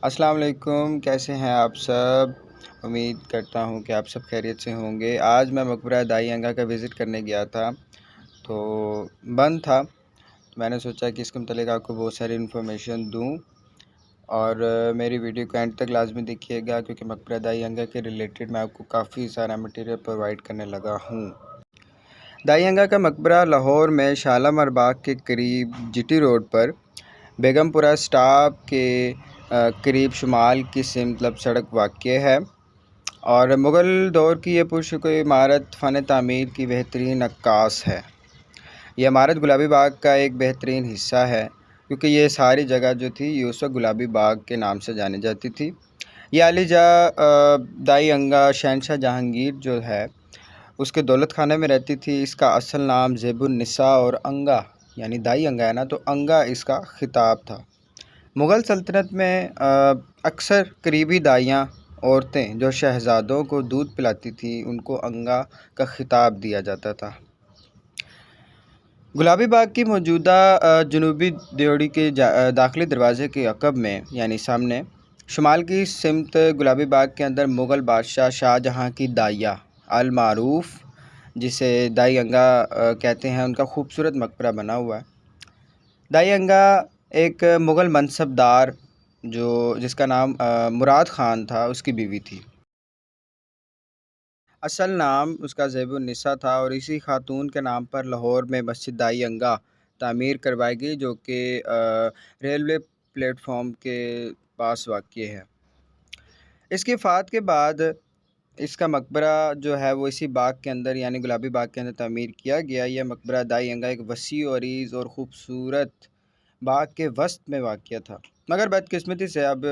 السلام علیکم، کیسے ہیں آپ سب؟ امید کرتا ہوں کہ آپ سب خیریت سے ہوں گے۔ آج میں مقبرہ دائی انگا کا وزٹ کرنے گیا تھا، تو بند تھا۔ میں نے سوچا کہ اس کے متعلق آپ کو بہت ساری انفارمیشن دوں، اور میری ویڈیو کو اینڈ تک لازمی دیکھیے گا، کیونکہ مقبرہ دائی انگا کے ریلیٹڈ میں آپ کو کافی سارا مٹیریل پرووائڈ کرنے لگا ہوں۔ دائی انگا کا مقبرہ لاہور میں شالامار باغ کے قریب جی ٹی روڈ پر بیگم پورہ سٹاپ کے قریب شمال کی سمت سڑک واقع ہے، اور مغل دور کی یہ پرشکوہ عمارت فن تعمیر کی بہترین عکاس ہے۔ یہ عمارت گلابی باغ کا ایک بہترین حصہ ہے، کیونکہ یہ ساری جگہ جو تھی یہ اس وقت گلابی باغ کے نام سے جانی جاتی تھی۔ یہ علی جا دائی انگا شہنشاہ جہانگیر جو ہے اس کے دولت خانے میں رہتی تھی۔ اس کا اصل نام زیب النساء اور انگا یعنی دائی انگا ہے نا، تو انگا اس کا خطاب تھا۔ مغل سلطنت میں اکثر قریبی دائیاں عورتیں جو شہزادوں کو دودھ پلاتی تھیں ان کو انگا کا خطاب دیا جاتا تھا۔ گلابی باغ کی موجودہ جنوبی دیوڑی کے داخلی دروازے کے عقب میں یعنی سامنے شمال کی سمت گلابی باغ کے اندر مغل بادشاہ شاہ جہاں کی دائیا المعروف جسے دائی انگا کہتے ہیں ان کا خوبصورت مقبرہ بنا ہوا ہے۔ دائی انگا ایک مغل منصب دار جس کا نام مراد خان تھا اس کی بیوی تھی۔ اصل نام اس کا زیب النساء تھا، اور اسی خاتون کے نام پر لاہور میں مسجد دائی انگا تعمیر کروائی گئی، جو کہ ریلوے پلیٹ فارم کے پاس واقع ہے۔ اس کی وفات کے بعد اس کا مقبرہ جو ہے وہ اسی باغ کے اندر یعنی گلابی باغ کے اندر تعمیر کیا گیا۔ یہ مقبرہ دائی انگا ایک وسیع و عریض اور خوبصورت باغ کے وسط میں واقع تھا، مگر بدقسمتی سے اب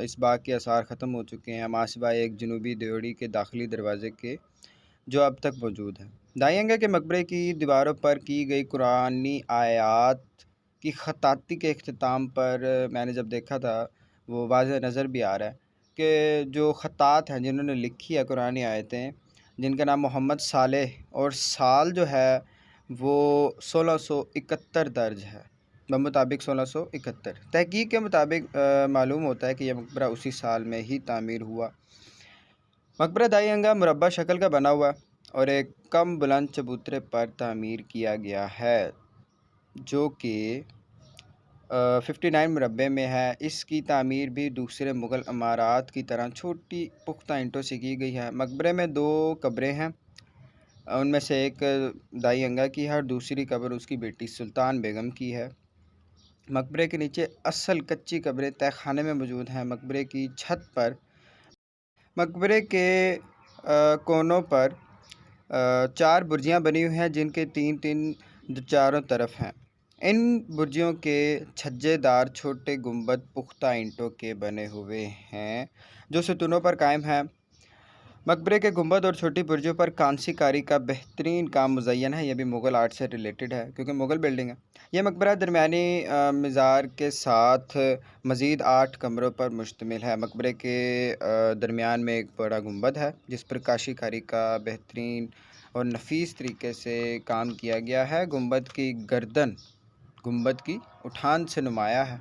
اس باغ کے آثار ختم ہو چکے ہیں، ماں سوائے ایک جنوبی دیوڑی کے داخلی دروازے کے جو اب تک موجود ہے۔ دائی انگا کے مقبرے کی دیواروں پر کی گئی قرآنی آیات کی خطاطی کے اختتام پر میں نے جب دیکھا تھا وہ واضح نظر بھی آ رہا ہے کہ جو خطاط ہیں جنہوں نے لکھی ہے قرآنی آیتیں، جن کا نام محمد صالح اور سال جو ہے وہ 1671 درج ہے، بمطابق 1671۔ تحقیق کے مطابق معلوم ہوتا ہے کہ یہ مقبرہ اسی سال میں ہی تعمیر ہوا۔ مقبرہ دائی انگا مربع شکل کا بنا ہوا اور ایک کم بلند چبوترے پر تعمیر کیا گیا ہے، جو کہ 59 مربع میں ہے۔ اس کی تعمیر بھی دوسرے مغل عمارات کی طرح چھوٹی پختہ اینٹوں سے کی گئی ہے۔ مقبرے میں 2 قبریں ہیں، ان میں سے ایک دائی انگا کی ہے اور دوسری قبر اس کی بیٹی سلطان بیگم کی ہے۔ مقبرے کے نیچے اصل کچی قبریں تہہ خانے میں موجود ہیں۔ مقبرے کی چھت پر مقبرے کے کونوں پر 4 برجیاں بنی ہوئی ہیں، جن کے 3 چاروں طرف ہیں۔ ان برجیوں کے چھجے دار چھوٹے گنبد پختہ اینٹوں کے بنے ہوئے ہیں جو ستونوں پر قائم ہیں۔ مقبرے کے گنبد اور چھوٹی برجوں پر کانسی کاری کا بہترین کام مزین ہے، یہ بھی مغل آرٹ سے ریلیٹڈ ہے کیونکہ مغل بلڈنگ ہے۔ یہ مقبرہ درمیانی مزار کے ساتھ مزید 8 کمروں پر مشتمل ہے۔ مقبرے کے درمیان میں ایک بڑا گنبد ہے جس پر کاشی کاری کا بہترین اور نفیس طریقے سے کام کیا گیا ہے۔ گنبد کی گردن گنبد کی اٹھان سے نمایاں ہے۔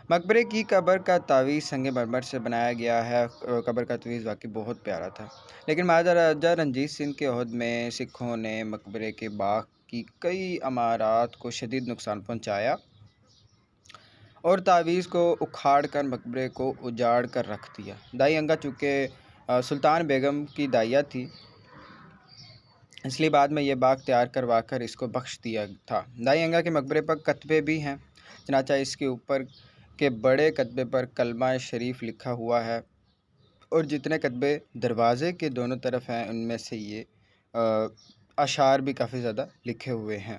مقبرے کی قبر کا تعویذ سنگ مرمر سے بنایا گیا ہے۔ قبر کا تعویذ واقعی بہت پیارا تھا، لیکن مہاراجہ رنجیت سنگھ کے عہد میں سکھوں نے مقبرے کے باغ کی کئی عمارات کو شدید نقصان پہنچایا اور تعویذ کو اکھاڑ کر مقبرے کو اجاڑ کر رکھ دیا۔ دائی انگا چونکہ سلطان بیگم کی دائیا تھی، اس لیے بعد میں یہ باغ تیار کروا کر اس کو بخش دیا تھا۔ دائی انگا کے مقبرے پر کتبے بھی ہیں، چنانچہ اس کے اوپر کے بڑے کتبے پر کلمہ شریف لکھا ہوا ہے، اور جتنے کتبے دروازے کے دونوں طرف ہیں ان میں سے یہ اشعار بھی کافی زیادہ لکھے ہوئے ہیں۔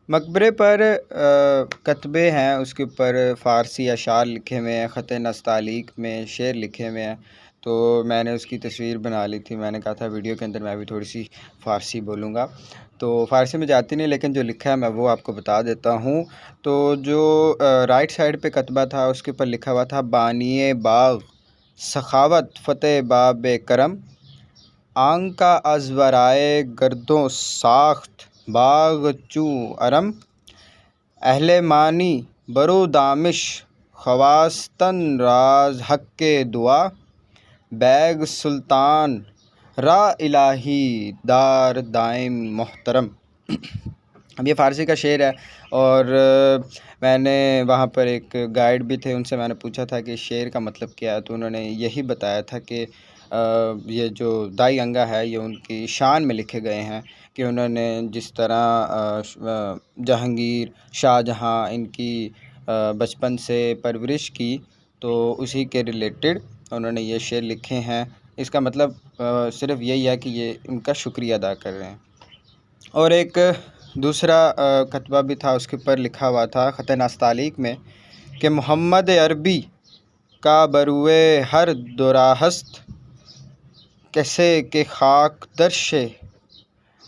مقبرے پر کتبے ہیں، اس کے اوپر فارسی اشعار لکھے ہوئے ہیں، خط نستعلیق میں شعر لکھے ہوئے ہیں، تو میں نے اس کی تصویر بنا لی تھی۔ میں نے کہا تھا ویڈیو کے اندر میں بھی تھوڑی سی فارسی بولوں گا، تو فارسی میں جاتی نہیں، لیکن جو لکھا ہے میں وہ آپ کو بتا دیتا ہوں۔ تو جو رائٹ سائڈ پہ کتبہ تھا اس کے اوپر لکھا ہوا تھا بانی باغ سخاوت فتح باب کرم، آنگ کا از ورائے گردوں ساخت باغ چوں ارم، اہل معنی برو دامش خواستن راز حق کے دعا بیگ سلطان را الہی دار دائم محترم۔ اب یہ فارسی کا شعر ہے، اور میں نے وہاں پر ایک گائیڈ بھی تھے، ان سے میں نے پوچھا تھا کہ اس شعر کا مطلب کیا ہے، تو انہوں نے یہی بتایا تھا کہ یہ جو دائی انگا ہے یہ ان کی شان میں لکھے گئے ہیں کہ انہوں نے جس طرح جہانگیر، شاہ جہاں ان کی بچپن سے پرورش کی، تو اسی کے ریلیٹڈ انہوں نے یہ شعر لکھے ہیں۔ اس کا مطلب صرف یہی ہے کہ یہ ان کا شکریہ ادا کر رہے ہیں۔ اور ایک دوسرا کتبہ بھی تھا، اس کے اوپر لکھا ہوا تھا خط نستعلیق میں کہ محمد عربی کا بروئے ہر دوراہست، کیسے کہ خاک درش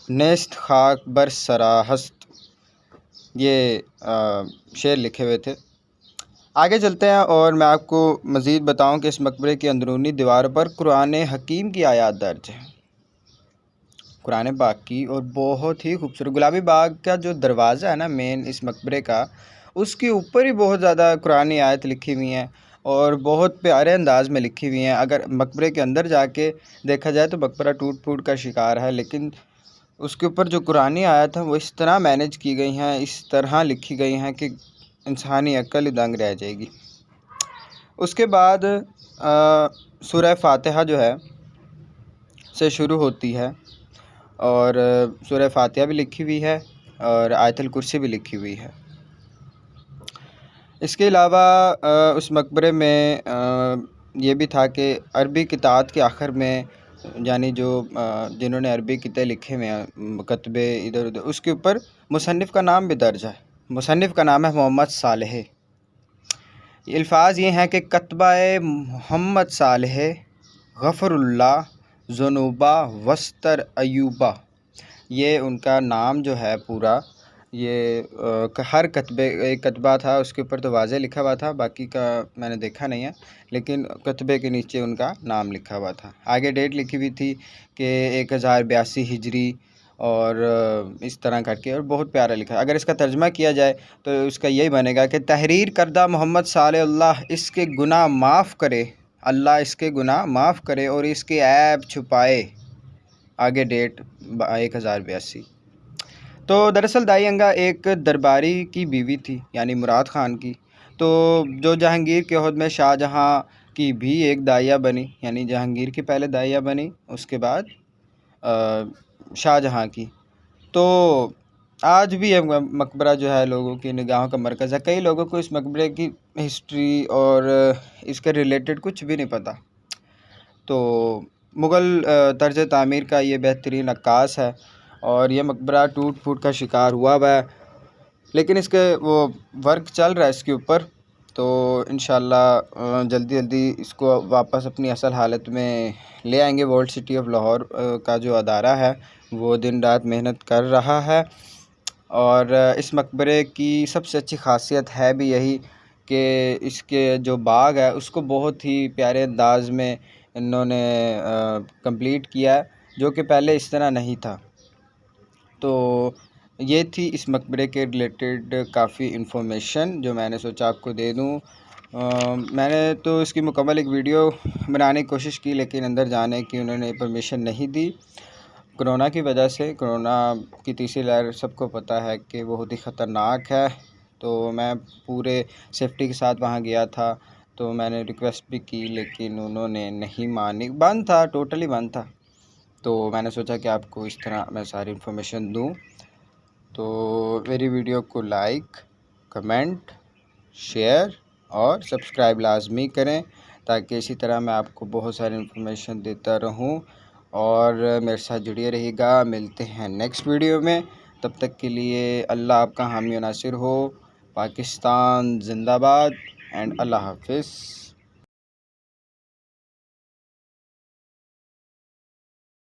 نیست خاک بر سراہست۔ یہ شعر لکھے ہوئے تھے۔ آگے چلتے ہیں اور میں آپ کو مزید بتاؤں کہ اس مقبرے کی اندرونی دیواروں پر قرآن حکیم کی آیات درج ہیں، قرآن پاک کی، اور بہت ہی خوبصورت۔ گلابی باغ کا جو دروازہ ہے نا مین اس مقبرے کا، اس کے اوپر ہی بہت زیادہ قرآنی آیت لکھی ہوئی ہیں اور بہت پیارے انداز میں لکھی ہوئی ہیں۔ اگر مقبرے کے اندر جا کے دیکھا جائے تو مقبرہ ٹوٹ پھوٹ کا شکار ہے، لیکن اس کے اوپر جو قرآنی آیت ہیں وہ اس طرح مینیج کی گئی ہیں، اس طرح لکھی گئی ہیں کہ انسانی عقل دنگ رہ جائے گی۔ اس کے بعد سورہ فاتحہ جو ہے سے شروع ہوتی ہے، اور سورہ فاتحہ بھی لکھی ہوئی ہے اور آیت الکرسی بھی لکھی ہوئی ہے۔ اس کے علاوہ اس مقبرے میں یہ بھی تھا کہ عربی کتاب کے آخر میں، یعنی جو جنہوں نے عربی کتابیں لکھے ہوئے ہیں کتبے ادھر ادھر، اس کے اوپر مصنف کا نام بھی درج ہے۔ مصنف کا نام ہے محمد صالح۔ الفاظ یہ ہیں کہ کتبہ محمد صالح غفر اللہ ذنوبہ وستر ایوبہ۔ یہ ان کا نام جو ہے پورا، یہ ہر کتبے، ایک کتبہ تھا اس کے اوپر تو واضح لکھا ہوا تھا، باقی کا میں نے دیکھا نہیں ہے، لیکن کتبے کے نیچے ان کا نام لکھا ہوا تھا۔ آگے ڈیٹ لکھی ہوئی تھی کہ 1082 ہجری اور اس طرح کر کے، اور بہت پیارا لکھا۔ اگر اس کا ترجمہ کیا جائے تو اس کا یہی بنے گا کہ تحریر کردہ محمد صالح اللہ اس کے گناہ معاف کرے، اللہ اس کے گناہ معاف کرے اور اس کے عیب چھپائے۔ آگے ڈیٹ 1082۔ تو دراصل دائی انگا ایک درباری کی بیوی تھی، یعنی مراد خان کی، تو جو جہانگیر کے عہد میں شاہ جہاں کی بھی ایک دائیہ بنی، یعنی جہانگیر کی پہلے دائیہ بنی، اس کے بعد شاہ جہاں کی۔ تو آج بھی یہ مقبرہ جو ہے لوگوں کی نگاہوں کا مرکز ہے۔ کئی لوگوں کو اس مقبرے کی ہسٹری اور اس کے ریلیٹڈ کچھ بھی نہیں پتہ۔ تو مغل طرز تعمیر کا یہ بہترین عکاس ہے، اور یہ مقبرہ ٹوٹ پھوٹ کا شکار ہوا ہے، لیکن اس کے وہ ورک چل رہا ہے اس کے اوپر، تو انشاءاللہ جلدی جلدی اس کو واپس اپنی اصل حالت میں لے آئیں گے۔ ورلڈ سٹی آف لاہور کا جو ادارہ ہے وہ دن رات محنت کر رہا ہے، اور اس مقبرے کی سب سے اچھی خاصیت ہے بھی یہی کہ اس کے جو باغ ہے اس کو بہت ہی پیارے انداز میں انہوں نے کمپلیٹ کیا ہے، جو کہ پہلے اس طرح نہیں تھا۔ تو یہ تھی اس مقبرے کے ریلیٹڈ کافی انفارمیشن جو میں نے سوچا آپ کو دے دوں۔ میں نے تو اس کی مکمل ایک ویڈیو بنانے کی کوشش کی، لیکن اندر جانے کی انہوں نے پرمیشن نہیں دی کرونا کی وجہ سے۔ کرونا کی تیسری لہر سب کو پتہ ہے کہ بہت ہی خطرناک ہے، تو میں پورے سیفٹی کے ساتھ وہاں گیا تھا، تو میں نے ریکویسٹ بھی کی لیکن انہوں نے نہیں مانی، بند تھا، ٹوٹلی بند تھا۔ تو میں نے سوچا کہ آپ کو اس طرح میں ساری انفارمیشن دوں، تو میری ویڈیو کو لائک، کمنٹ، شیئر اور سبسکرائب لازمی کریں، تاکہ اسی طرح میں آپ کو بہت ساری انفارمیشن دیتا رہوں، اور میرے ساتھ جڑے رہیے گا۔ ملتے ہیں نیکسٹ ویڈیو میں، تب تک کے لیے اللہ آپ کا حامی و ناصر ہو۔ پاکستان زندہ باد، اینڈ اللہ حافظ۔